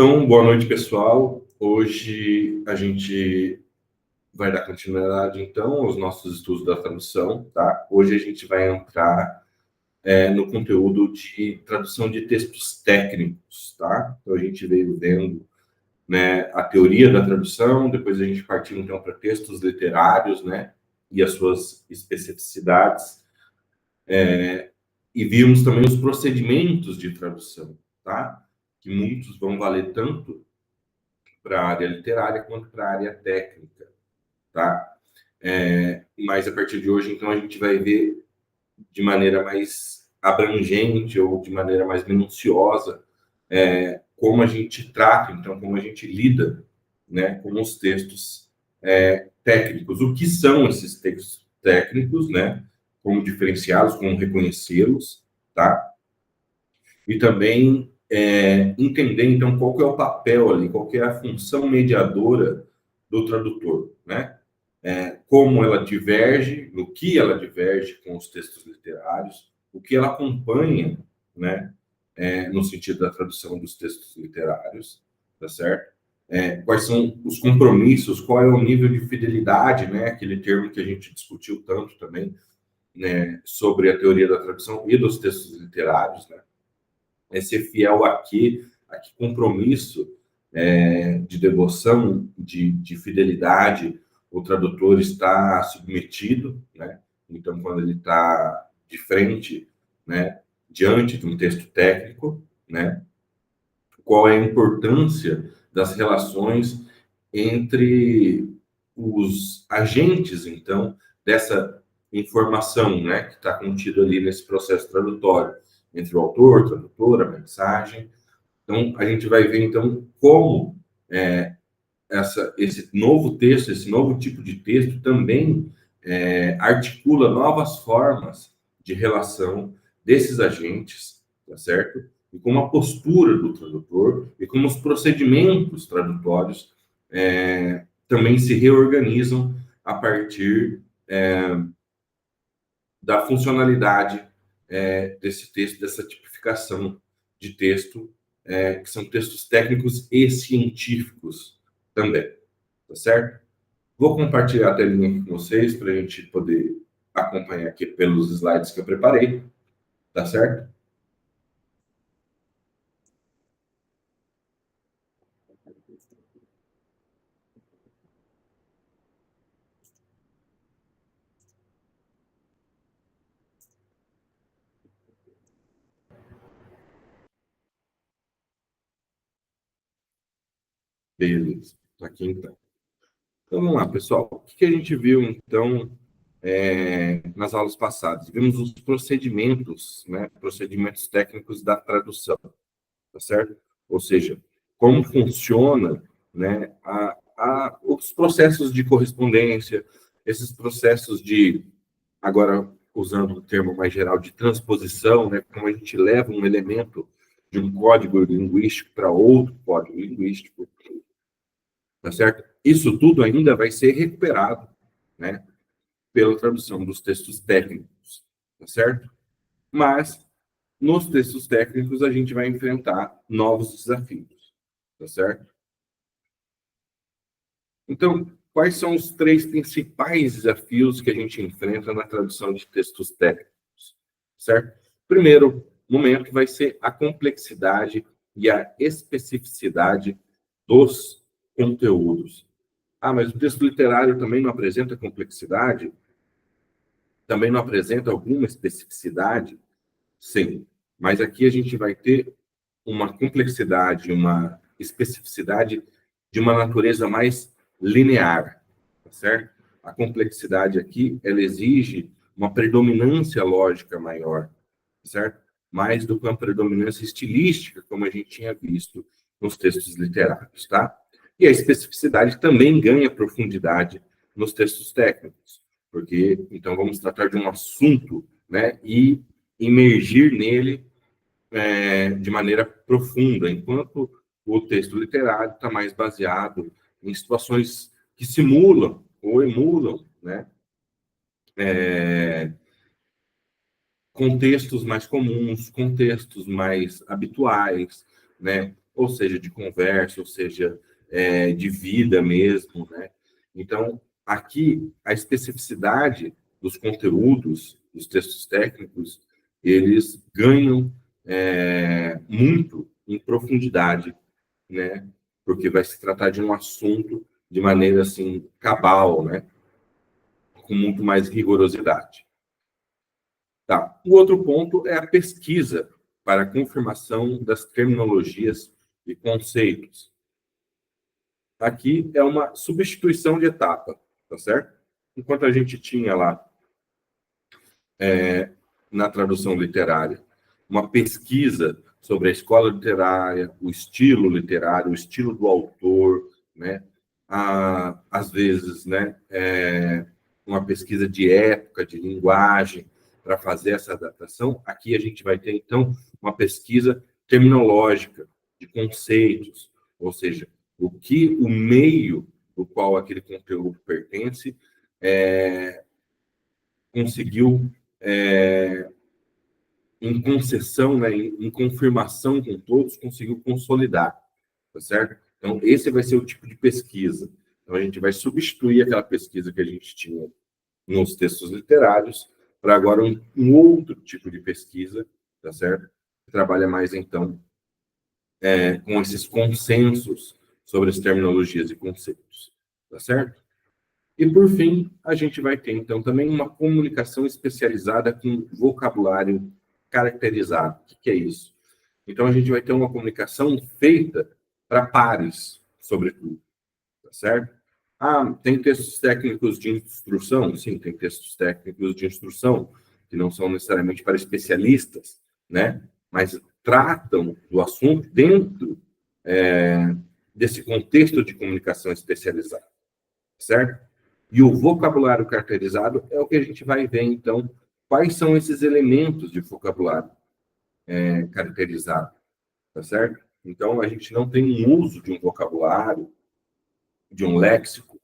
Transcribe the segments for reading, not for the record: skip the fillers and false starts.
Então, boa noite, pessoal. Hoje a gente vai dar continuidade, então, aos nossos estudos da tradução, tá? Hoje a gente vai entrar no conteúdo de tradução de textos técnicos, tá? Então, a gente veio vendo, né, a teoria da tradução, depois a gente partiu, então, para textos literários, né, e as suas especificidades, e vimos também os procedimentos de tradução, tá? Que muitos vão valer tanto para a área literária quanto para a área técnica, tá? Mas a partir de hoje, então, a gente vai ver de maneira mais abrangente ou de maneira mais minuciosa como a gente trata, então, como a gente lida, né, com os textos técnicos. O que são esses textos técnicos, né? Como diferenciá-los, como reconhecê-los, tá? E também entender, então, qual que é o papel ali, qual que é a função mediadora do tradutor, né? Como ela diverge, no que ela diverge com os textos literários, o que ela acompanha, né? No sentido da tradução dos textos literários, tá certo? Quais são os compromissos, qual é o nível de fidelidade, né? Aquele termo que a gente discutiu tanto também, né? Sobre a teoria da tradução e dos textos literários, né? Ser fiel a que compromisso de devoção, de fidelidade o tradutor está submetido, né? Então, quando ele está de frente, né, diante de um texto técnico, né, qual é a importância das relações entre os agentes, então, dessa informação, né, que está contida ali nesse processo tradutório, entre o autor, o tradutor, a mensagem. Então, a gente vai ver, então, como esse novo texto, esse novo tipo de texto também articula novas formas de relação desses agentes, tá certo? E como a postura do tradutor e como os procedimentos tradutórios também se reorganizam a partir da funcionalidade desse texto, dessa tipificação de texto, que são textos técnicos e científicos também, tá certo? Vou compartilhar a telinha aqui com vocês para a gente poder acompanhar aqui pelos slides que eu preparei, tá certo? Beleza, tá aqui então. Então vamos lá, pessoal. O que a gente viu então nas aulas passadas? Vimos os procedimentos, né? Procedimentos técnicos da tradução, tá certo? Ou seja, como funciona, né, os processos de correspondência, esses processos de, agora usando o termo mais geral, de transposição, né, como a gente leva um elemento de um código linguístico para outro código linguístico, tá certo? Isso tudo ainda vai ser recuperado, né, pela tradução dos textos técnicos, tá certo? Mas nos textos técnicos a gente vai enfrentar novos desafios, tá certo? Então, quais são os três principais desafios que a gente enfrenta na tradução de textos técnicos, certo? Primeiro momento vai ser a complexidade e a especificidade dos conteúdos. Ah, mas o texto literário também não apresenta complexidade? Também não apresenta alguma especificidade? Sim, mas aqui a gente vai ter uma complexidade, uma especificidade de uma natureza mais linear, tá certo? A complexidade aqui, ela exige uma predominância lógica maior, tá certo? Mais do que uma predominância estilística, como a gente tinha visto nos textos literários, tá? E a especificidade também ganha profundidade nos textos técnicos, porque então vamos tratar de um assunto, né, e imergir nele de maneira profunda, enquanto o texto literário está mais baseado em situações que simulam ou emulam, né, contextos mais comuns, contextos mais habituais, né, ou seja, de conversa, ou seja, de vida mesmo, né? Então, aqui, a especificidade dos conteúdos, dos textos técnicos, eles ganham muito em profundidade, né? Porque vai se tratar de um assunto de maneira, assim, cabal, né? Com muito mais rigorosidade. Tá. O outro ponto é a pesquisa para a confirmação das terminologias e conceitos. Aqui é uma substituição de etapa, tá certo? Enquanto a gente tinha lá, na tradução literária, uma pesquisa sobre a escola literária, o estilo do autor, né? Às vezes, né? Uma pesquisa de época, de linguagem, para fazer essa adaptação. Aqui a gente vai ter, então, uma pesquisa terminológica, de conceitos, ou seja, o que o meio do qual aquele conteúdo pertence conseguiu, em concessão, né, em confirmação com todos, conseguiu consolidar, tá certo? Então, esse vai ser o tipo de pesquisa. Então, a gente vai substituir aquela pesquisa que a gente tinha nos textos literários para agora um outro tipo de pesquisa, tá certo? Que trabalha mais, então, com esses consensos sobre as terminologias e conceitos, tá certo? E, por fim, a gente vai ter, então, também uma comunicação especializada com vocabulário caracterizado. O que é isso? Então, a gente vai ter uma comunicação feita para pares, sobretudo, tá certo? Ah, tem textos técnicos de instrução? Sim, tem textos técnicos de instrução, que não são necessariamente para especialistas, né? Mas tratam do assunto dentro desse contexto de comunicação especializada, certo? E o vocabulário caracterizado é o que a gente vai ver, então, quais são esses elementos de vocabulário caracterizado, tá certo? Então, a gente não tem um uso de um vocabulário, de um léxico,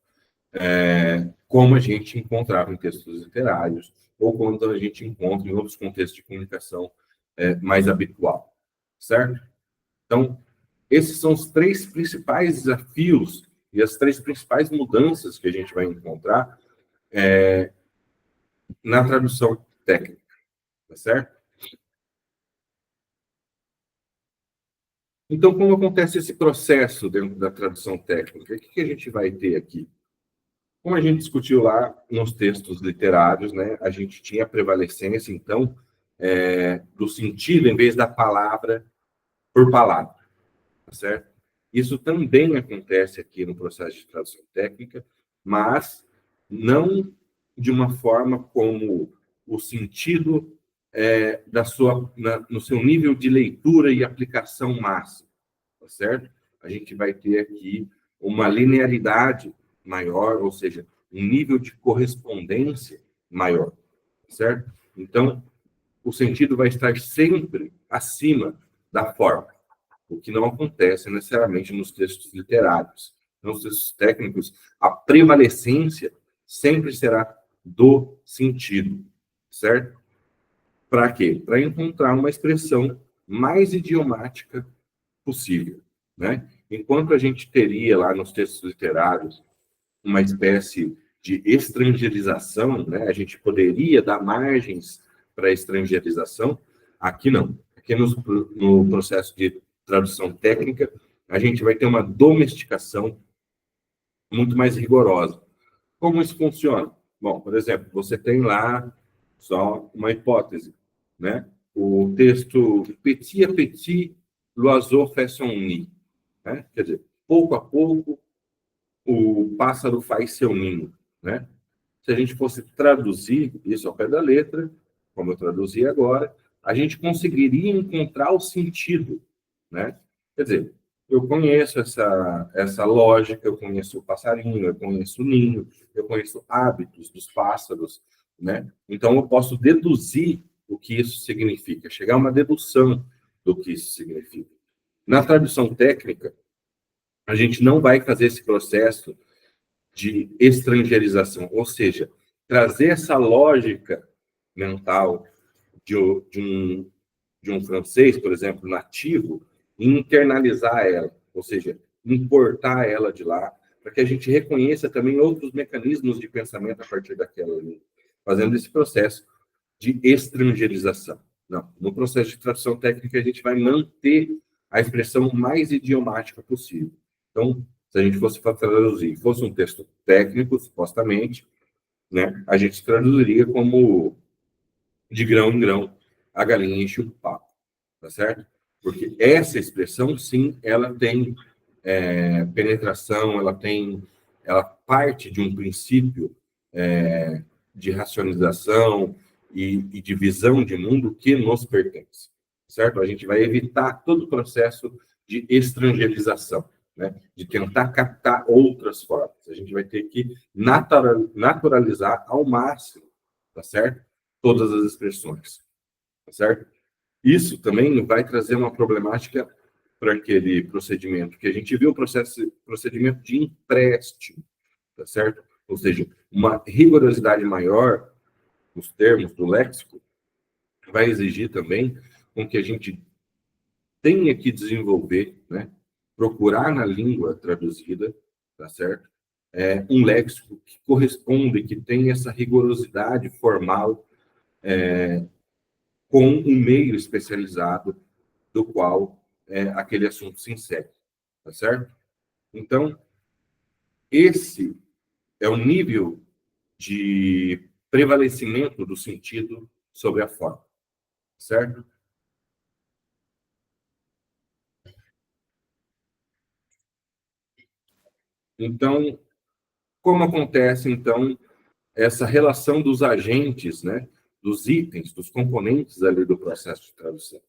como a gente encontrava em textos literários, ou quando a gente encontra em outros contextos de comunicação mais habitual, certo? Então, esses são os três principais desafios e as três principais mudanças que a gente vai encontrar na tradução técnica, tá certo? Então, como acontece esse processo dentro da tradução técnica? O que a gente vai ter aqui? Como a gente discutiu lá nos textos literários, né, a gente tinha a prevalecência, então, do sentido em vez da palavra por palavra, tá certo? Isso também acontece aqui no processo de tradução técnica, mas não de uma forma como o sentido no seu nível de leitura e aplicação máxima, tá certo? A gente vai ter aqui uma linearidade maior, ou seja, um nível de correspondência maior, certo? Então, o sentido vai estar sempre acima da forma, o que não acontece necessariamente nos textos literários. Nos textos técnicos, a prevalecência sempre será do sentido, certo? Para quê? Para encontrar uma expressão mais idiomática possível, né? Enquanto a gente teria lá nos textos literários uma espécie de estrangeirização, né? A gente poderia dar margens para a estrangeirização, aqui não. Aqui no processo de tradução técnica, a gente vai ter uma domesticação muito mais rigorosa. Como isso funciona? Bom, por exemplo, você tem lá só uma hipótese, né? O texto petit à petit, l'oiseau fait son nid, né? Quer dizer, pouco a pouco o pássaro faz seu ninho, né? Se a gente fosse traduzir isso ao pé da letra, como eu traduzi agora, a gente conseguiria encontrar o sentido, né? Quer dizer, eu conheço essa lógica, eu conheço o passarinho, eu conheço o ninho, eu conheço hábitos dos pássaros, né? Então, eu posso deduzir o que isso significa, chegar a uma dedução do que isso significa. Na tradução técnica, a gente não vai fazer esse processo de estrangeirização, ou seja, trazer essa lógica mental de um francês, por exemplo, nativo, internalizar ela, ou seja, importar ela de lá, para que a gente reconheça também outros mecanismos de pensamento a partir daquela língua, fazendo esse processo de estrangerização. Não, no processo de tradução técnica, a gente vai manter a expressão mais idiomática possível. Então, se a gente fosse traduzir, fosse um texto técnico, supostamente, né, a gente traduziria como de grão em grão, a galinha enche o papo, tá certo? Porque essa expressão, sim, ela tem penetração, ela parte de um princípio de racionalização e de visão de mundo que nos pertence, certo? A gente vai evitar todo o processo de estrangerização, né? De tentar captar outras formas. A gente vai ter que naturalizar ao máximo, tá certo? Todas as expressões, tá certo? Isso também vai trazer uma problemática para aquele procedimento que a gente viu, procedimento de empréstimo, tá certo? Ou seja, uma rigorosidade maior nos termos do léxico vai exigir também com que a gente tenha que desenvolver, né, procurar na língua traduzida, tá certo? Um léxico que corresponde, que tem essa rigorosidade formal com um meio especializado do qual aquele assunto se insere, tá certo? Então, esse é o nível de prevalecimento do sentido sobre a forma, certo? Então, como acontece, então, essa relação dos agentes, né, dos itens, dos componentes ali do processo de tradução?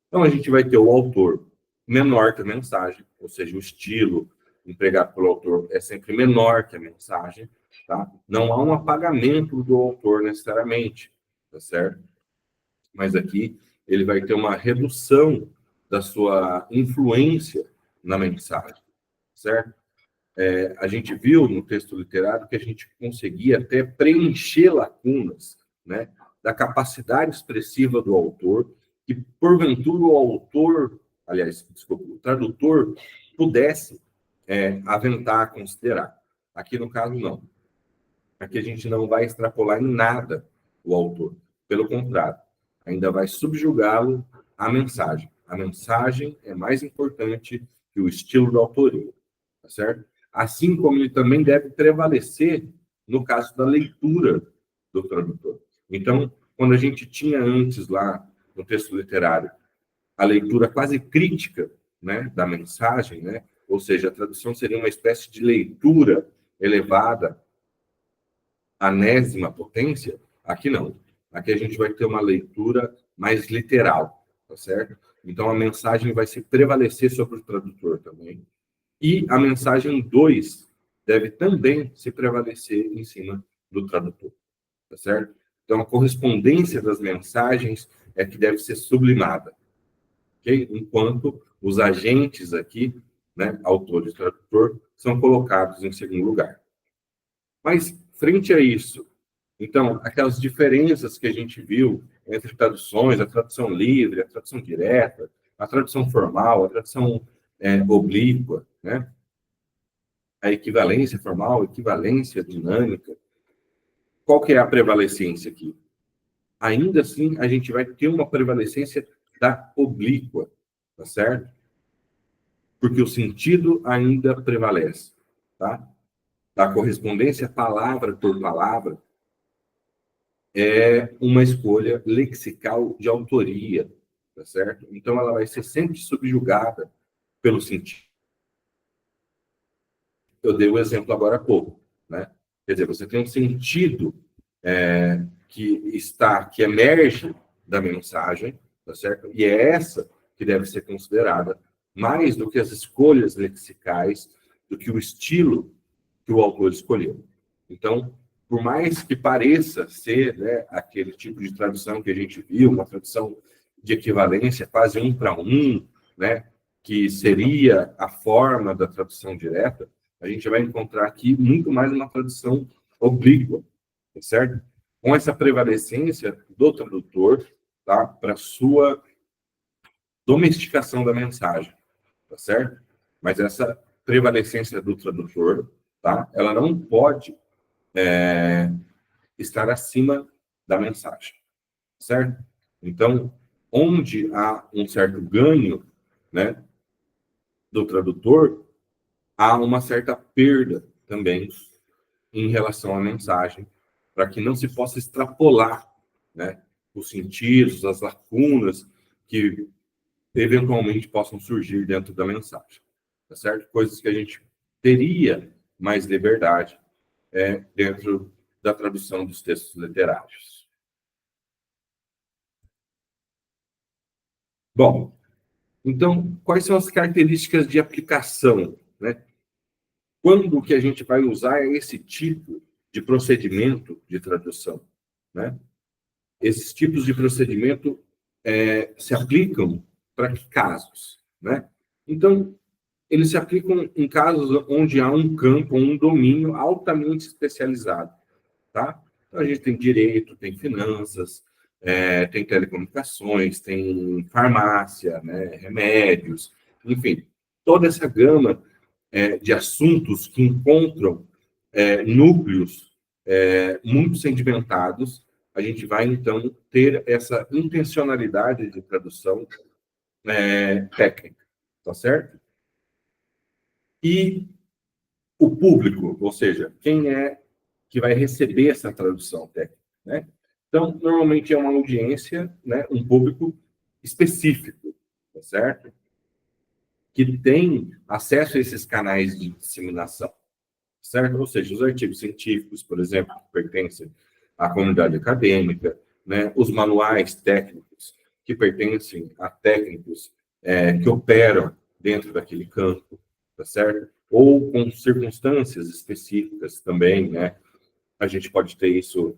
Então, a gente vai ter o autor menor que a mensagem, ou seja, o estilo empregado pelo autor é sempre menor que a mensagem, tá? Não há um apagamento do autor necessariamente, tá certo? Mas aqui ele vai ter uma redução da sua influência na mensagem, certo? A gente viu no texto literário que a gente conseguia até preencher lacunas, né, da capacidade expressiva do autor, que porventura o autor, aliás, desculpa, o tradutor pudesse aventar, considerar. Aqui no caso, não. Aqui a gente não vai extrapolar em nada o autor. Pelo contrário, ainda vai subjugá-lo à mensagem. A mensagem é mais importante que o estilo da autoria, tá certo? Assim como ele também deve prevalecer no caso da leitura do tradutor. Então, quando a gente tinha antes lá no texto literário a leitura quase crítica, né, da mensagem, né? Ou seja, a tradução seria uma espécie de leitura elevada anésima potência, aqui não. Aqui a gente vai ter uma leitura mais literal, tá certo? Então a mensagem vai se prevalecer sobre o tradutor também. E a mensagem 2 deve também se prevalecer em cima do tradutor, tá certo? Então a correspondência das mensagens é que deve ser sublimada, ok? Enquanto os agentes aqui, né, autor e tradutor, são colocados em segundo lugar. Mas, frente a isso, então, aquelas diferenças que a gente viu entre traduções, a tradução livre, a tradução direta, a tradução formal, a tradução oblíqua, né? A equivalência formal, a equivalência dinâmica. Qual que é a prevalecência aqui? Ainda assim, a gente vai ter uma prevalecência da oblíqua, tá certo? Porque o sentido ainda prevalece, tá? Da correspondência palavra por palavra, é uma escolha lexical de autoria, tá certo? Então, ela vai ser sempre subjugada pelo sentido. Eu dei o exemplo agora há pouco, né? Quer dizer, você tem um sentido que emerge da mensagem, tá certo? E é essa que deve ser considerada mais do que as escolhas lexicais, do que o estilo que o autor escolheu. Então, por mais que pareça ser, né, aquele tipo de tradução que a gente viu, uma tradução de equivalência quase um para um, né, que seria a forma da tradução direta, a gente vai encontrar aqui muito mais uma tradução oblíqua, certo? Com essa prevalecência do tradutor, tá, para sua domesticação da mensagem, tá certo? Mas essa prevalecência do tradutor, tá? Ela não pode estar acima da mensagem, certo? Então, onde há um certo ganho, né, do tradutor, há uma certa perda também em relação à mensagem, para que não se possa extrapolar, né, os sentidos, as lacunas que eventualmente possam surgir dentro da mensagem, tá certo? Coisas que a gente teria mais liberdade dentro da tradução dos textos literários. Bom, então, quais são as características de aplicação, né? Quando que a gente vai usar esse tipo de procedimento de tradução, né? Esses tipos de procedimento se aplicam para que casos, né? Então, eles se aplicam em casos onde há um campo, um domínio altamente especializado, tá? Então, a gente tem direito, tem finanças, tem telecomunicações, tem farmácia, né, remédios, enfim, toda essa gama de assuntos que encontram núcleos muito sedimentados, a gente vai, então, ter essa intencionalidade de tradução técnica, tá certo? E o público, ou seja, quem é que vai receber essa tradução técnica, né? Então, normalmente é uma audiência, né, um público específico, tá certo? Que tem acesso a esses canais de disseminação, certo? Ou seja, os artigos científicos, por exemplo, que pertencem à comunidade acadêmica, né? Os manuais técnicos que pertencem a técnicos que operam dentro daquele campo, tá certo? Ou com circunstâncias específicas também, né? A gente pode ter isso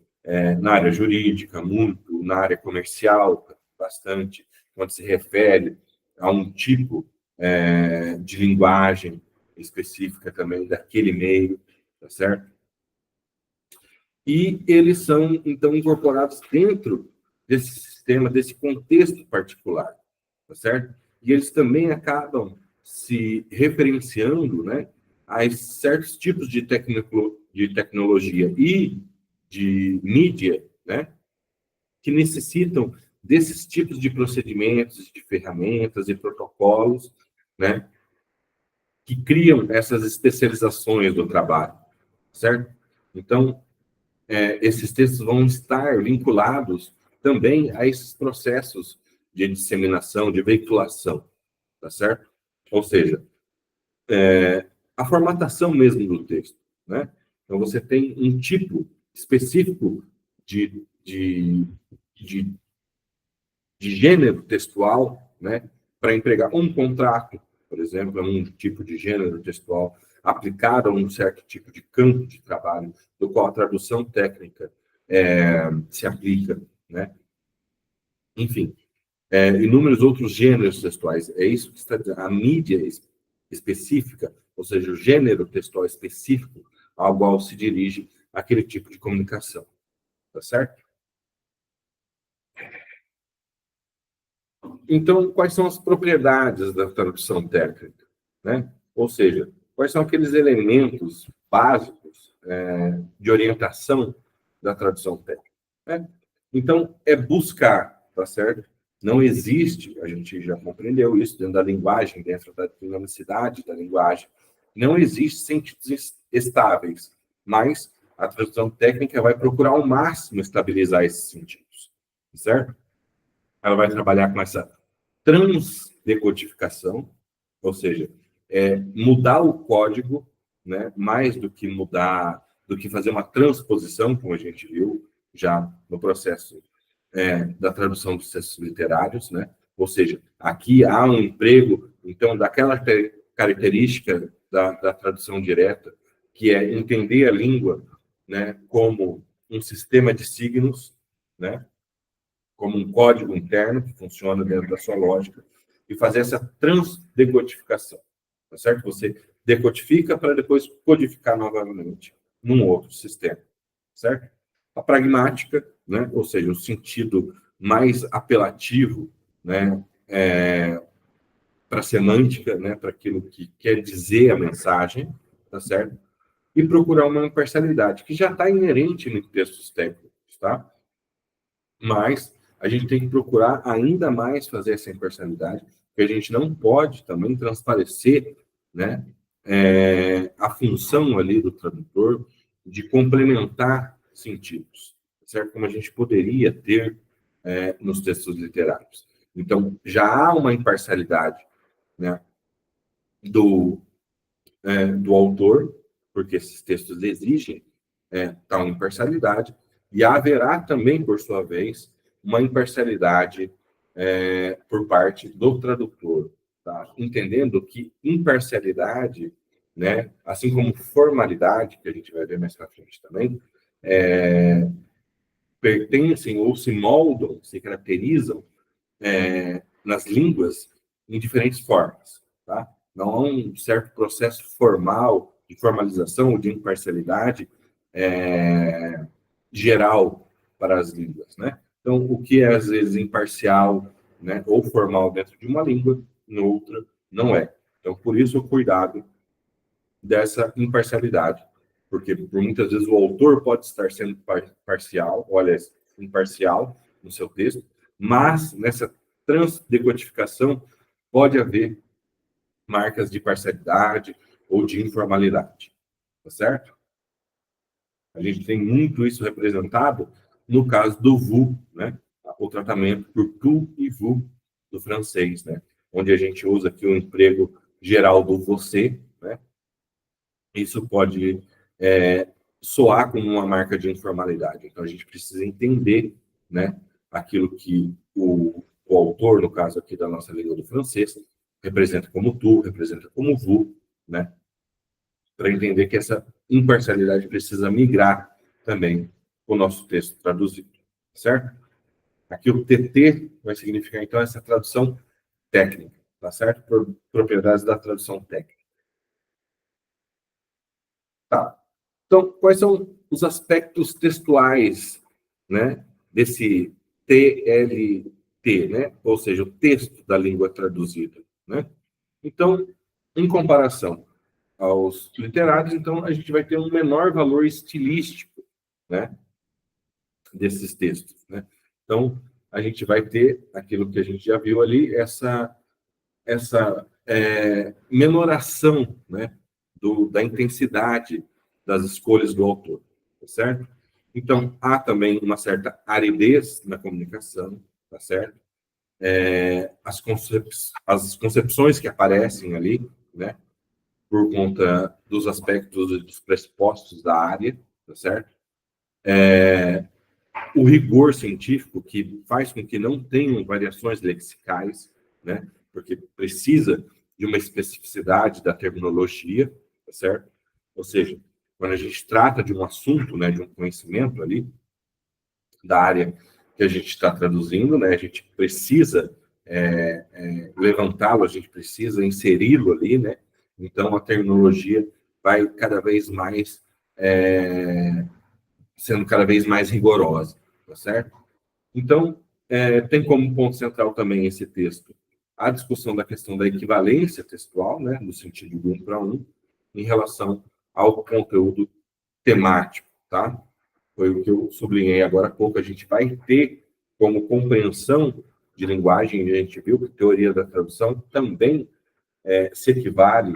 na área jurídica, muito, na área comercial, bastante, quando se refere a um tipo de linguagem específica também daquele meio, tá certo? E eles são, então, incorporados dentro desse sistema, desse contexto particular, tá certo? E eles também acabam se referenciando, né, a certos tipos de tecnologia e de mídia, né, que necessitam desses tipos de procedimentos, de ferramentas e protocolos, né, que criam essas especializações do trabalho, certo? Então, esses textos vão estar vinculados também a esses processos de disseminação, de veiculação, tá certo? Ou seja, a formatação mesmo do texto, né? Então, você tem um tipo específico de, de gênero textual, né? Para empregar um contrato, por exemplo, é um tipo de gênero textual aplicado a um certo tipo de campo de trabalho, do qual a tradução técnica se aplica, né? Enfim, inúmeros outros gêneros textuais. É isso que está dizendo. A mídia específica, ou seja, o gênero textual específico ao qual se dirige aquele tipo de comunicação. Tá certo? Então, quais são as propriedades da tradução técnica, né? Ou seja, quais são aqueles elementos básicos de orientação da tradução técnica, né? Então, é buscar, tá certo? Não existe, a gente já compreendeu isso dentro da linguagem, dentro da dinamicidade da linguagem, não existe sentidos estáveis, mas a tradução técnica vai procurar ao máximo estabilizar esses sentidos, certo? Ela vai trabalhar com essa transdecodificação, ou seja, mudar o código, né, mais do que mudar, do que fazer uma transposição, como a gente viu já no processo da tradução dos textos literários, né? Ou seja, aqui há um emprego, então, daquela característica da tradução direta, que é entender a língua, né, como um sistema de signos, né, como um código interno que funciona dentro da sua lógica, e fazer essa transdecodificação, tá certo? Você decodifica para depois codificar novamente num outro sistema, certo? A pragmática, né? Ou seja, o sentido mais apelativo, né, para a semântica, né, para aquilo que quer dizer a mensagem, tá certo? E procurar uma imparcialidade, que já está inerente em textos técnicos, tá? Mas a gente tem que procurar ainda mais fazer essa imparcialidade, porque a gente não pode também transparecer, né, a função ali do tradutor de complementar sentidos, certo? Como a gente poderia ter nos textos literários. Então, já há uma imparcialidade, né, do, do autor, porque esses textos exigem tal imparcialidade, e haverá também, por sua vez, uma imparcialidade por parte do tradutor, tá? Entendendo que imparcialidade, né, assim como formalidade, que a gente vai ver mais para frente também, pertencem ou se moldam, se caracterizam nas línguas em diferentes formas, tá? Não há um certo processo formal de formalização ou de imparcialidade geral para as línguas, né? Então, o que é às vezes imparcial, né, ou formal dentro de uma língua, em outra não é. Então, por isso o cuidado dessa imparcialidade, porque por muitas vezes o autor pode estar sendo parcial, olha, imparcial no seu texto, mas nessa transdecodificação pode haver marcas de parcialidade ou de informalidade, tá certo? A gente tem muito isso representado no caso do vous, né? O tratamento por tu e vous do francês, né? Onde a gente usa aqui o emprego geral do você, né? Isso pode soar como uma marca de informalidade. Então, a gente precisa entender, né, aquilo que o autor, no caso aqui da nossa língua do francês, representa como tu, representa como vous, né, para entender que essa imparcialidade precisa migrar também para o nosso texto traduzido, certo? Aqui o TT vai significar, então, essa tradução técnica, tá certo? Por propriedades da tradução técnica. Tá. Então, quais são os aspectos textuais, né, desse TLT, né? Ou seja, o texto da língua traduzida, né? Então, em comparação aos literários, então a gente vai ter um menor valor estilístico, né, desses textos, né? Então, a gente vai ter aquilo que a gente já viu ali, essa menoração, né, da intensidade das escolhas do autor, tá certo? Então, há também uma certa aridez na comunicação, tá certo? As concepções que aparecem ali, né, por conta dos aspectos e dos pressupostos da área, tá certo? O rigor científico, que faz com que não tenham variações lexicais, né? Porque precisa de uma especificidade da terminologia, tá certo? Ou seja, quando a gente trata de um assunto, né, de um conhecimento ali, da área que a gente está traduzindo, né, a gente precisa levantá-lo, a gente precisa inseri-lo ali, né? Então, a terminologia vai cada vez mais sendo cada vez mais rigorosa, tá certo? Então, tem como ponto central também esse texto a discussão da questão da equivalência textual, né, no sentido de um para um, em relação ao conteúdo temático, tá? Foi o que eu sublinhei agora há pouco. A gente vai ter como compreensão de linguagem, a gente viu que teoria da tradução também se equivale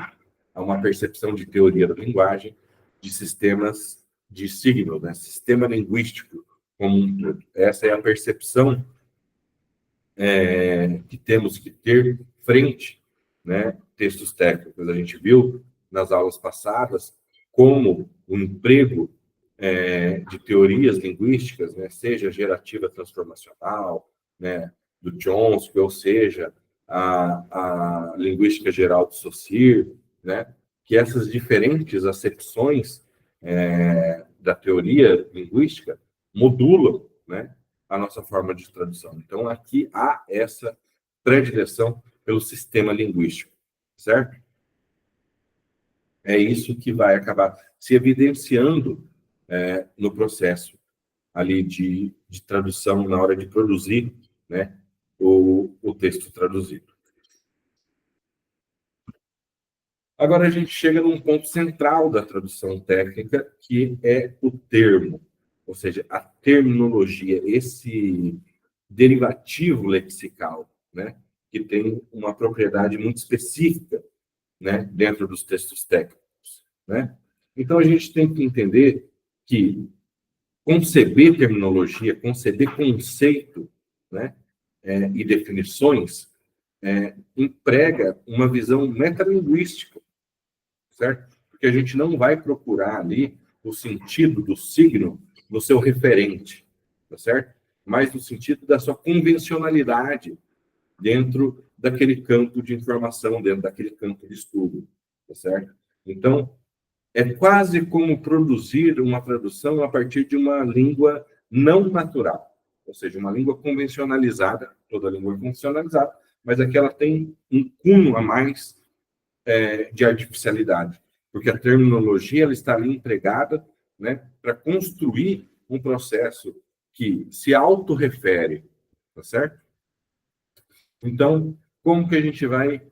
a uma percepção de teoria da linguagem de sistemas de signo, né? Sistema linguístico como um todo. Essa é a percepção que temos que ter frente, né, textos técnicos. A gente viu nas aulas passadas como o emprego de teorias linguísticas, né, seja gerativa transformacional, né, do Chomsky, ou seja, a linguística geral de Saussure, né, que essas diferentes acepções da teoria linguística modulam, né, a nossa forma de tradução. Então, aqui há essa predileção pelo sistema linguístico, certo? É isso que vai acabar se evidenciando no processo ali de tradução, na hora de produzir, né, o texto traduzido. Agora a gente chega num ponto central da tradução técnica, que é o termo, ou seja, a terminologia, esse derivativo lexical, né, que tem uma propriedade muito específica, né, dentro dos textos técnicos, né? Então a gente tem que entender que conceber terminologia, conceber conceito, né, e definições, emprega uma visão metalinguística, certo? Porque a gente não vai procurar ali o sentido do signo no seu referente, tá certo? Mas no sentido da sua convencionalidade dentro daquele campo de informação, dentro daquele campo de estudo, tá certo? Então, é quase como produzir uma tradução a partir de uma língua não natural, ou seja, uma língua convencionalizada, toda língua é convencionalizada, mas aqui ela tem um cunho a mais de artificialidade, porque a terminologia ela está ali empregada, né, para construir um processo que se autorrefere, tá certo? Então, como que a gente vai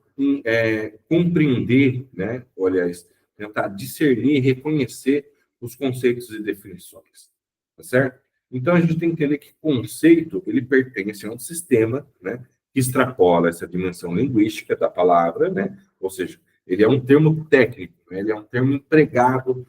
compreender, né, ou, aliás, tentar discernir, reconhecer os conceitos e definições, tá certo? Então, a gente tem que entender que conceito, ele pertence a um sistema, né, que extrapola essa dimensão linguística da palavra, né, ou seja, ele é um termo técnico, né, ele é um termo empregado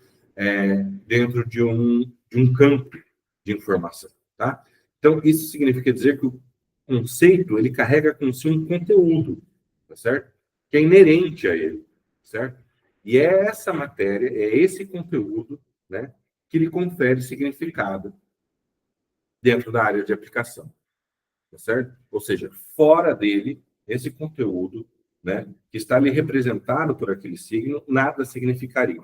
dentro de um campo de informação, tá? Então, isso significa dizer que o conceito, ele carrega consigo um conteúdo, tá certo? Que é inerente a ele, certo? E é essa matéria, é esse conteúdo, né, que lhe confere significado dentro da área de aplicação, tá certo? Ou seja, fora dele, esse conteúdo, né, que está ali representado por aquele signo, nada significaria,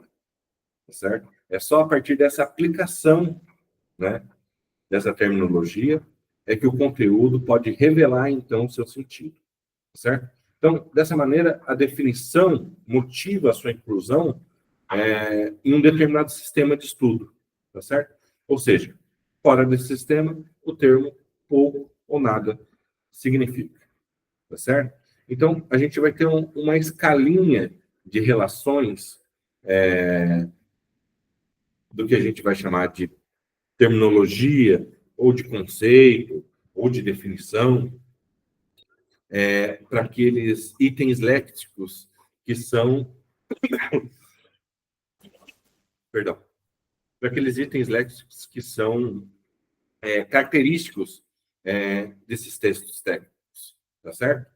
tá certo? É só a partir dessa aplicação, né, dessa terminologia, é que o conteúdo pode revelar, então, o seu sentido, certo? Então, dessa maneira, a definição motiva a sua inclusão em um determinado sistema de estudo, tá certo? Ou seja, fora desse sistema, o termo pouco ou nada significa, tá certo? Então, a gente vai ter uma escalinha de relações do que a gente vai chamar de terminologia, ou de conceito, ou de definição, para aqueles itens léxicos que são, perdão, para aqueles itens léxicos que são característicos desses textos técnicos, tá certo?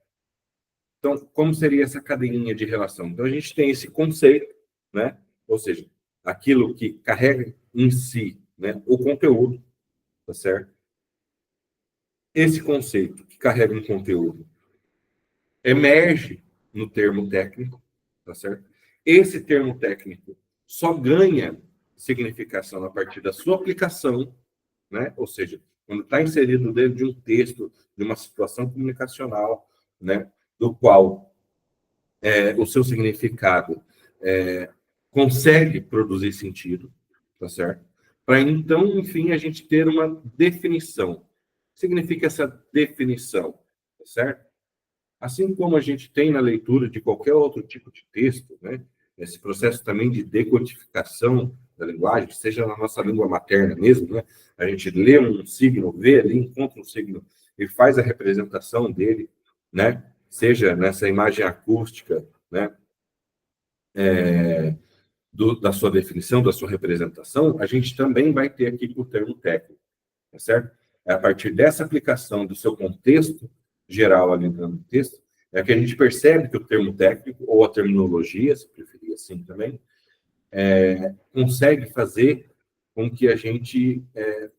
Então, como seria essa cadeirinha de relação? Então, a gente tem esse conceito, né? Ou seja, aquilo que carrega em si, né, o conteúdo, tá certo? Esse conceito que carrega um conteúdo emerge no termo técnico, tá certo? Esse termo técnico só ganha significação a partir da sua aplicação, né? Ou seja, quando está inserido dentro de um texto, de uma situação comunicacional, né? Do qual o seu significado consegue produzir sentido, tá certo? Para então, enfim, a gente ter uma definição. O que significa essa definição, tá certo? Assim como a gente tem na leitura de qualquer outro tipo de texto, né? Esse processo também de decodificação da linguagem, seja na nossa língua materna mesmo, né? A gente lê um signo, vê ali, encontra um signo e faz a representação dele, né? Seja nessa imagem acústica, né? Da sua definição, da sua representação, a gente também vai ter aqui o termo técnico, tá certo? É a partir dessa aplicação do seu contexto geral ali no texto, é que a gente percebe que o termo técnico, ou a terminologia, se preferir assim também, consegue fazer com que a gente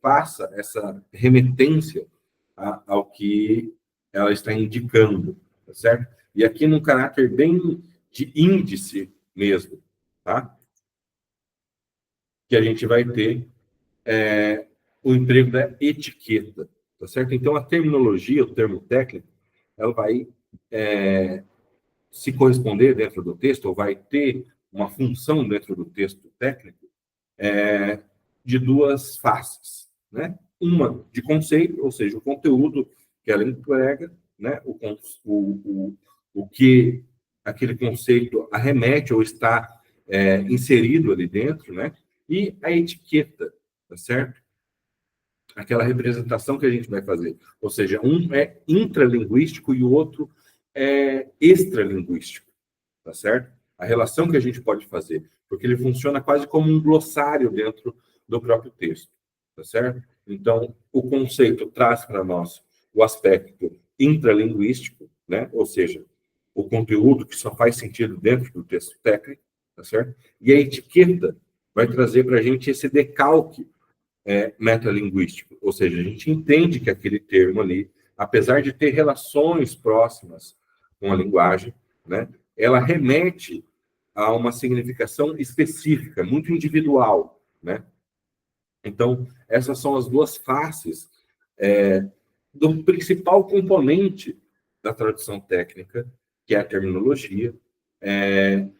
faça essa remetência ao que ela está indicando, tá certo? E aqui num caráter bem de índice mesmo, tá? Que a gente vai ter o emprego da etiqueta, tá certo? Então, a terminologia, o termo técnico, ela vai se corresponder dentro do texto, ou vai ter uma função dentro do texto técnico de duas faces, né? Uma de conceito, ou seja, o conteúdo que ela emprega, né, o que aquele conceito arremete ou está inserido ali dentro, né, e a etiqueta, tá certo? Aquela representação que a gente vai fazer. Ou seja, um é intralinguístico e o outro é extralinguístico, tá certo? A relação que a gente pode fazer, porque ele funciona quase como um glossário dentro do próprio texto, tá certo? Então, o conceito traz para nós o aspecto intralinguístico, né? Ou seja, o conteúdo que só faz sentido dentro do texto técnico, tá certo? E a etiqueta vai trazer para a gente esse decalque metalinguístico, ou seja, a gente entende que aquele termo ali, apesar de ter relações próximas com a linguagem, né, ela remete a uma significação específica, muito individual, né? Então, essas são as duas faces do principal componente da tradução técnica, que é a terminologia,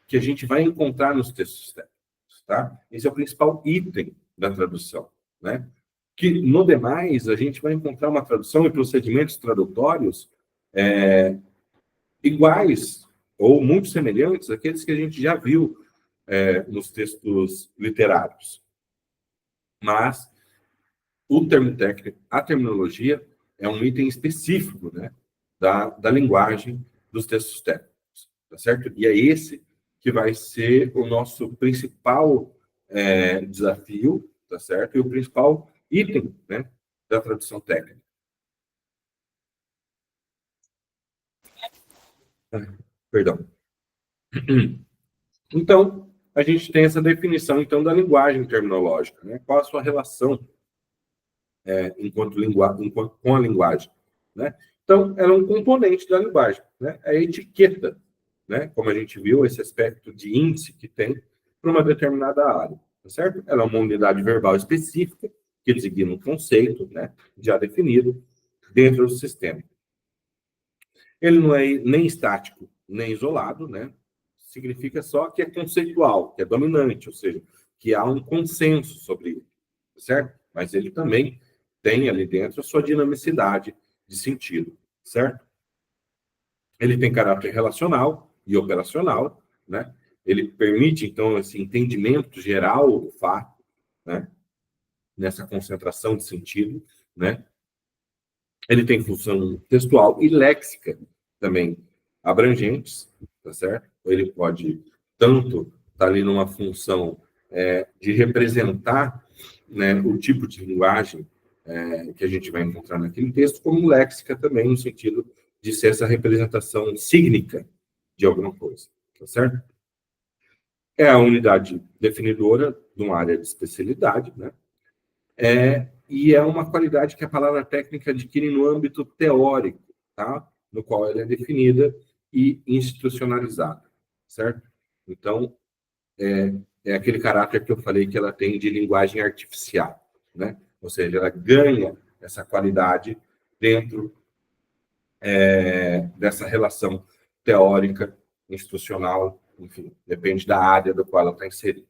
que a gente vai encontrar nos textos técnicos, tá? Esse é o principal item da tradução, né? Que, no demais, a gente vai encontrar uma tradução e procedimentos tradutórios iguais ou muito semelhantes àqueles que a gente já viu nos textos literários. Mas o termo técnico, a terminologia, é um item específico, né, da linguagem dos textos técnicos, tá certo? E é esse que vai ser o nosso principal desafio, tá certo? E o principal item, né, da tradução técnica. Perdão. Então, a gente tem essa definição, então, da linguagem terminológica, né? Qual a sua relação com a linguagem, né? Então, ela é um componente da linguagem, né? A etiqueta, né? Como a gente viu, esse aspecto de índice que tem para uma determinada área, tá certo? Ela é uma unidade verbal específica que designa um conceito, né? Já definido dentro do sistema. Ele não é nem estático, nem isolado, né? Significa só que é conceitual, que é dominante, ou seja, que há um consenso sobre ele, certo? Mas ele também tem ali dentro a sua dinamicidade de sentido, certo? Ele tem caráter relacional e operacional, né? Ele permite, então, esse entendimento geral do fato, né? Nessa concentração de sentido, né? Ele tem função textual e léxica também abrangentes, tá certo? Ele pode tanto estar ali numa função de representar, né, o tipo de linguagem que a gente vai encontrar naquele texto, como léxica também, no sentido de ser essa representação sígnica de alguma coisa, tá certo? É a unidade definidora de uma área de especialidade, né? E é uma qualidade que a palavra técnica adquire no âmbito teórico, tá? No qual ela é definida e institucionalizada, certo? Então, é aquele caráter que eu falei que ela tem de linguagem artificial, né? Ou seja, ela ganha essa qualidade dentro dessa relação teórica, institucional, enfim, depende da área do qual ela está inserida.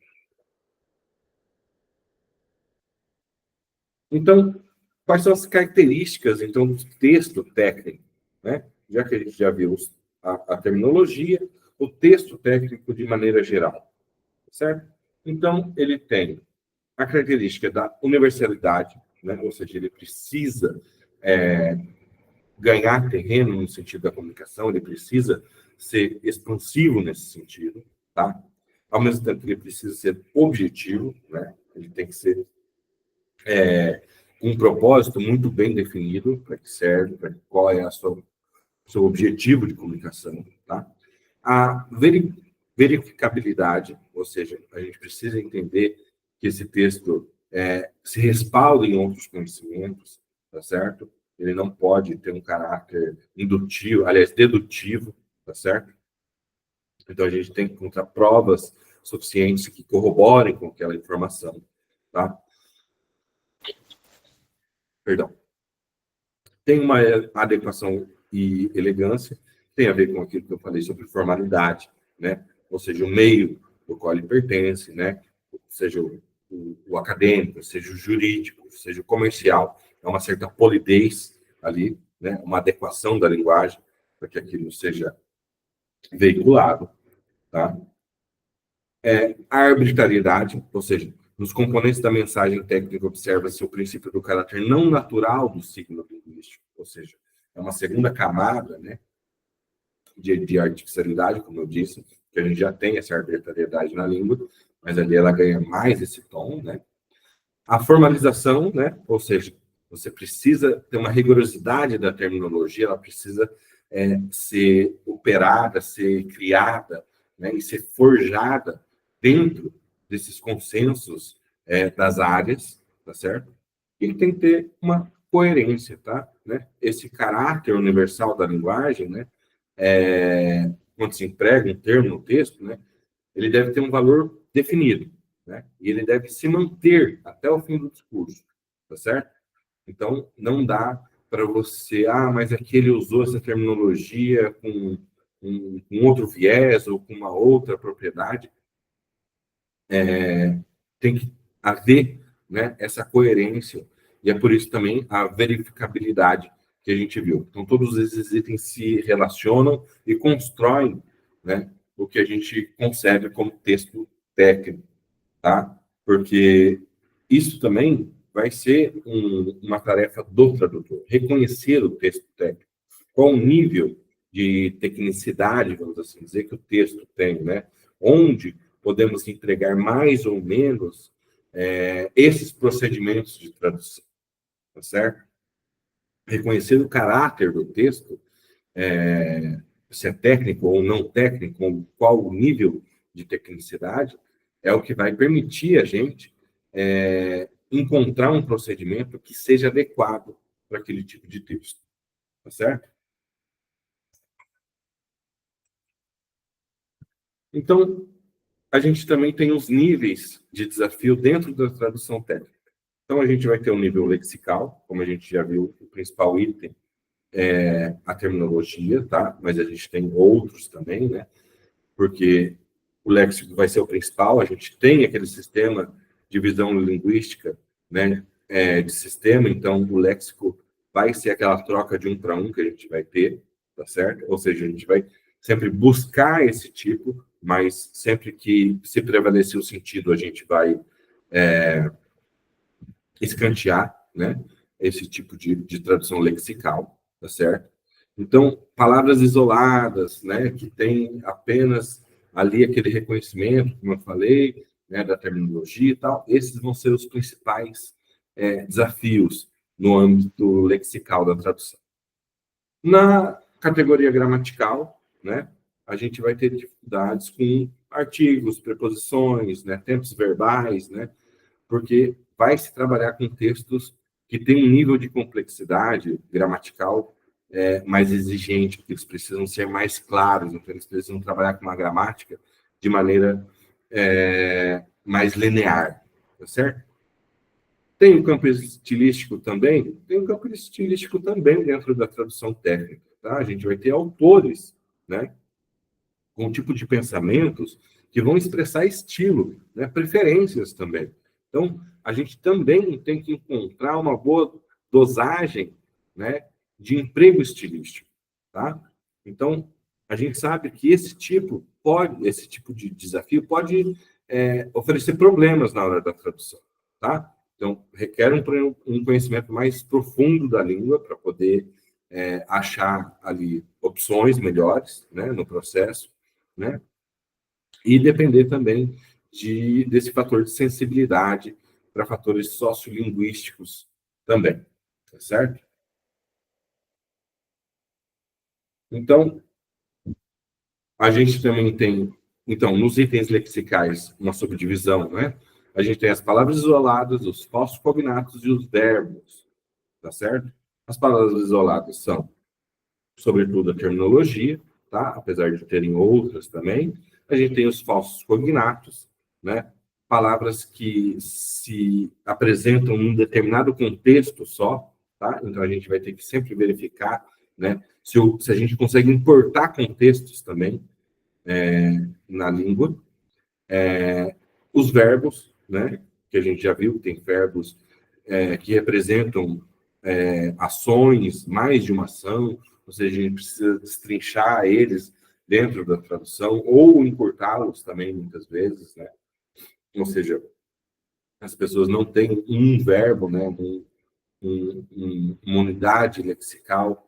Então, quais são as características, então, do texto técnico, né? Já que a gente já viu a terminologia, o texto técnico de maneira geral, certo? Então, ele tem a característica da universalidade, né? Ou seja, ele precisa ganhar terreno no sentido da comunicação, ele precisa ser expansivo nesse sentido, tá? Ao mesmo tempo que ele precisa ser objetivo, né? Ele tem que ser um propósito muito bem definido para que serve, para qual é seu objetivo de comunicação, tá? A verificabilidade, ou seja, a gente precisa entender que esse texto se respalda em outros conhecimentos, tá certo? Ele não pode ter um caráter indutivo, aliás, dedutivo, tá certo? Então a gente tem que encontrar provas suficientes que corroborem com aquela informação, tá? Perdão. Tem uma adequação e elegância, tem a ver com aquilo que eu falei sobre formalidade, né? Ou seja, o meio do qual ele pertence, né? Seja o acadêmico, seja o jurídico, seja o comercial, é uma certa polidez ali, né, uma adequação da linguagem para que aquilo seja veiculado, tá? A arbitrariedade, ou seja, nos componentes da mensagem técnica observa-se o princípio do caráter não natural do signo linguístico, ou seja, é uma segunda camada, né, de artificialidade, como eu disse, que a gente já tem essa arbitrariedade na língua, mas ali ela ganha mais esse tom, né? A formalização, né? Ou seja, você precisa ter uma rigorosidade da terminologia, ela precisa ser operada, ser criada, né? E ser forjada dentro desses consensos das áreas, tá certo? E tem que ter uma coerência, tá? Né? Esse caráter universal da linguagem, né? Quando se emprega um termo no texto, né? Ele deve ter um valor definido, né? E ele deve se manter até o fim do discurso, tá certo? Então, não dá para você, mas aqui ele usou essa terminologia com um outro viés ou com uma outra propriedade. Tem que haver, né, essa coerência, e é por isso também a verificabilidade que a gente viu. Então, todos esses itens se relacionam e constroem, né, o que a gente concebe como texto técnico, tá? Porque isso também vai ser uma tarefa do tradutor, reconhecer o texto técnico, qual o nível de tecnicidade, vamos assim dizer, que o texto tem, né? Onde podemos entregar mais ou menos esses procedimentos de tradução, tá certo? Reconhecer o caráter do texto, se é técnico ou não técnico, ou qual o nível de tecnicidade, é o que vai permitir a gente encontrar um procedimento que seja adequado para aquele tipo de texto, tá certo? Então, a gente também tem os níveis de desafio dentro da tradução técnica. Então, a gente vai ter o nível lexical, como a gente já viu, o principal item é a terminologia, tá? Mas a gente tem outros também, né? Porque o léxico vai ser o principal, a gente tem aquele sistema de visão linguística, né? De sistema, então o léxico vai ser aquela troca de um para um que a gente vai ter, tá certo? Ou seja, a gente vai sempre buscar esse tipo, mas sempre que se prevalecer o sentido, a gente vai escantear, né, esse tipo de tradução lexical, tá certo? Então, palavras isoladas, né, que tem apenas ali aquele reconhecimento, como eu falei, né, da terminologia e tal, esses vão ser os principais desafios no âmbito lexical da tradução. Na categoria gramatical, né, a gente vai ter dificuldades com artigos, preposições, né, tempos verbais, né, porque vai se trabalhar com textos que têm um nível de complexidade gramatical mais exigente, porque eles precisam ser mais claros, então eles precisam trabalhar com uma gramática de maneira mais linear, tá certo? Tem um campo estilístico também? Tem um campo estilístico também dentro da tradução técnica, tá? A gente vai ter autores, né, com um tipo de pensamentos que vão expressar estilo, né, preferências também. Então, a gente também tem que encontrar uma boa dosagem, né, de emprego estilístico, tá? Então, a gente sabe que esse tipo de desafio pode oferecer problemas na hora da tradução, tá? Então, requer um conhecimento mais profundo da língua para poder achar ali opções melhores, né, no processo, né? E depender também desse fator de sensibilidade para fatores sociolinguísticos também, tá certo? Então, a gente também tem, então, nos itens lexicais, uma subdivisão, né? A gente tem as palavras isoladas, os falsos cognatos e os verbos, tá certo? As palavras isoladas são, sobretudo, a terminologia, tá? Apesar de terem outras também. A gente tem os falsos cognatos, né? Palavras que se apresentam num determinado contexto só, tá? Então a gente vai ter que sempre verificar, né? Se a gente consegue importar contextos também na língua. Os verbos, né? Que a gente já viu, tem verbos que representam ações, mais de uma ação, ou seja, a gente precisa destrinchar eles dentro da tradução, ou encurtá-los também, muitas vezes, né? Ou seja, as pessoas não têm um verbo, né? Uma unidade lexical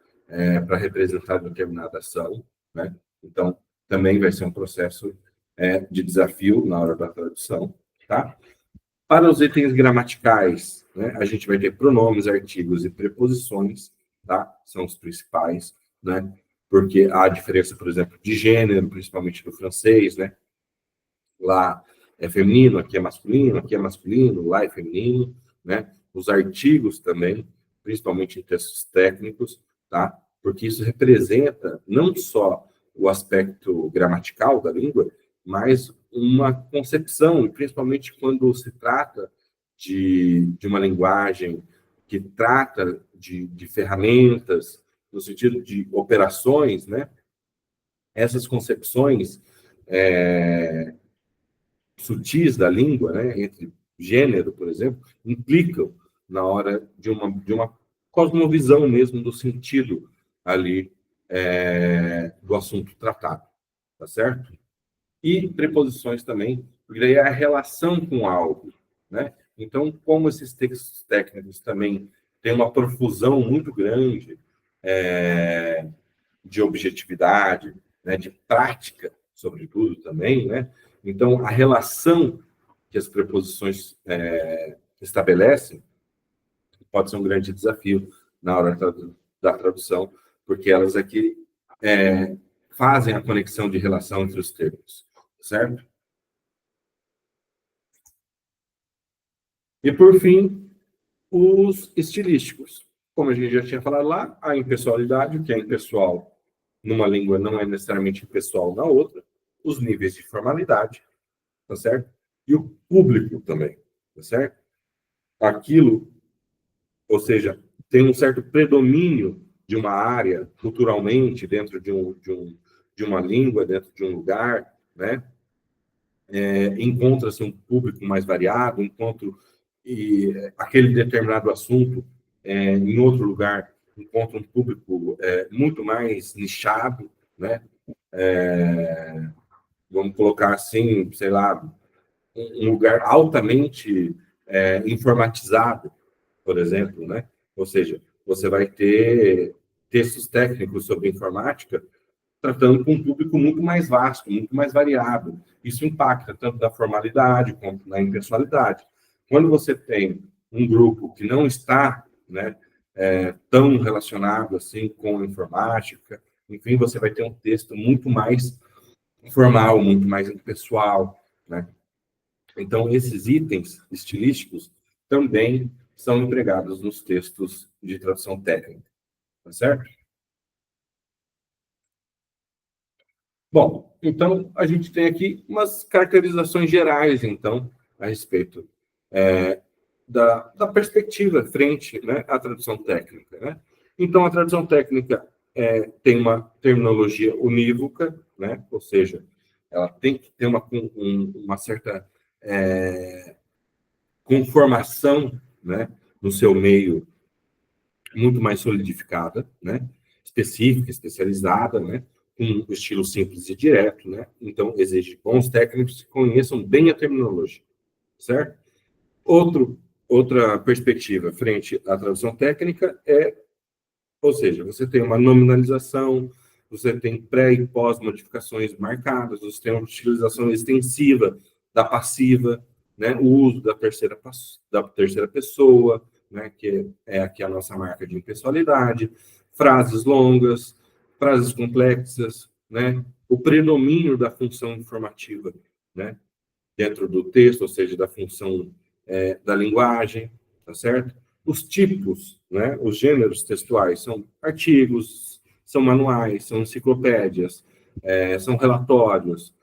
para representar determinada ação, né? Então, também vai ser um processo de desafio na hora da tradução, tá? Para os itens gramaticais, né, a gente vai ter pronomes, artigos e preposições, tá? São os principais, né? Porque há diferença, por exemplo, de gênero, principalmente no francês, né? Lá é feminino, aqui é masculino, lá é feminino, né? Os artigos também, principalmente em textos técnicos, tá? Porque isso representa não só o aspecto gramatical da língua, mas uma concepção, principalmente quando se trata de uma linguagem que trata de ferramentas, no sentido de operações, né? Essas concepções sutis da língua, né, entre gênero, por exemplo, implicam na hora de uma cosmovisão mesmo do sentido ali do assunto tratado, tá certo? E preposições também, porque daí é a relação com algo, né? Então, como esses textos técnicos também têm uma profusão muito grande de objetividade, né, de prática, sobretudo também, né? Então, a relação que as preposições estabelecem pode ser um grande desafio na hora da tradução, porque elas aqui fazem a conexão de relação entre os termos, certo? E, por fim, os estilísticos. Como a gente já tinha falado lá, a impessoalidade, o que é impessoal numa língua não é necessariamente impessoal na outra, os níveis de formalidade, tá certo? E o público também, tá certo? Aquilo, ou seja, tem um certo predomínio de uma área culturalmente dentro de uma língua, dentro de um lugar, né? Encontra-se um público mais variado, aquele determinado assunto em outro lugar encontra um público muito mais nichado, né? Vamos colocar assim, sei lá, um lugar altamente informatizado, por exemplo, né? Ou seja, você vai ter textos técnicos sobre informática tratando com um público muito mais vasto, muito mais variado. Isso impacta tanto na formalidade quanto na impessoalidade. Quando você tem um grupo que não está, né, tão relacionado assim com a informática, enfim, você vai ter um texto muito mais formal, muito mais impessoal, né? Então, esses itens estilísticos também são empregados nos textos de tradução técnica, tá certo? Bom, então a gente tem aqui umas caracterizações gerais, então, a respeito da perspectiva frente, né, à tradução técnica, né? Então, a tradução técnica tem uma terminologia unívoca, né? Ou seja, ela tem que ter uma certa conformação, né, no seu meio muito mais solidificada, né? Específica, especializada, né? Com um estilo simples e direto, né? Então, exige bons técnicos que conheçam bem a terminologia, certo? Outra perspectiva frente à tradução técnica ou seja, você tem uma nominalização, você tem pré e pós-modificações marcadas, você tem uma utilização extensiva da passiva, né? O uso da terceira pessoa, né? Que é aqui a nossa marca de impessoalidade, frases longas, frases complexas, né? O predomínio da função informativa, né? Dentro do texto, ou seja, da função da linguagem, tá certo? Os tipos, né? Os gêneros textuais são artigos, são manuais, são enciclopédias, são relatórios,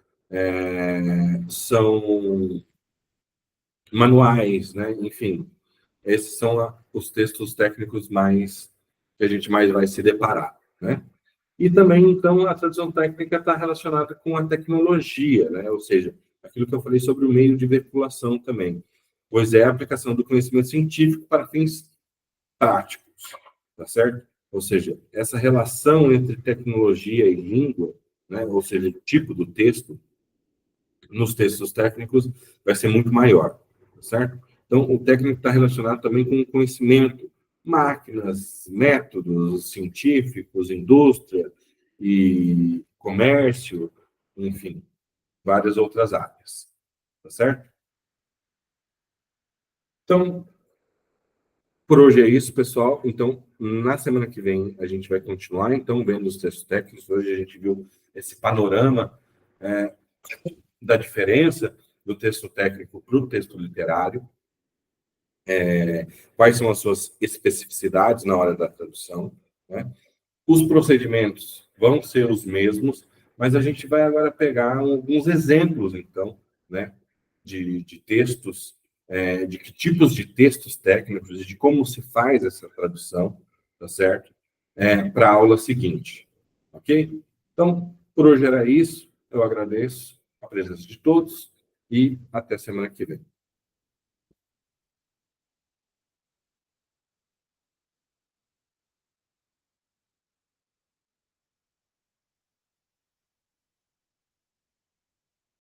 são manuais, né? Enfim, esses são os textos técnicos mais que a gente mais vai se deparar, né? E também, então, a tradução técnica está relacionada com a tecnologia, né? Ou seja, aquilo que eu falei sobre o meio de veiculação também, pois é a aplicação do conhecimento científico para fins práticos, tá certo? Ou seja, essa relação entre tecnologia e língua, né, ou seja, o tipo do texto, nos textos técnicos vai ser muito maior, tá certo? Então, o técnico está relacionado também com o conhecimento, máquinas, métodos científicos, indústria e comércio, enfim, várias outras áreas, tá certo? Então, por hoje é isso, pessoal. Então, na semana que vem, a gente vai continuar, então, vendo os textos técnicos. Hoje a gente viu esse panorama é, da diferença do texto técnico para o texto literário, quais são as suas especificidades na hora da tradução, né? Os procedimentos vão ser os mesmos, mas a gente vai agora pegar alguns exemplos, então, né, de textos, de que tipos de textos técnicos e de como se faz essa tradução, tá certo? Para a aula seguinte, ok? Então, por hoje era isso. Eu agradeço a presença de todos e até semana que vem.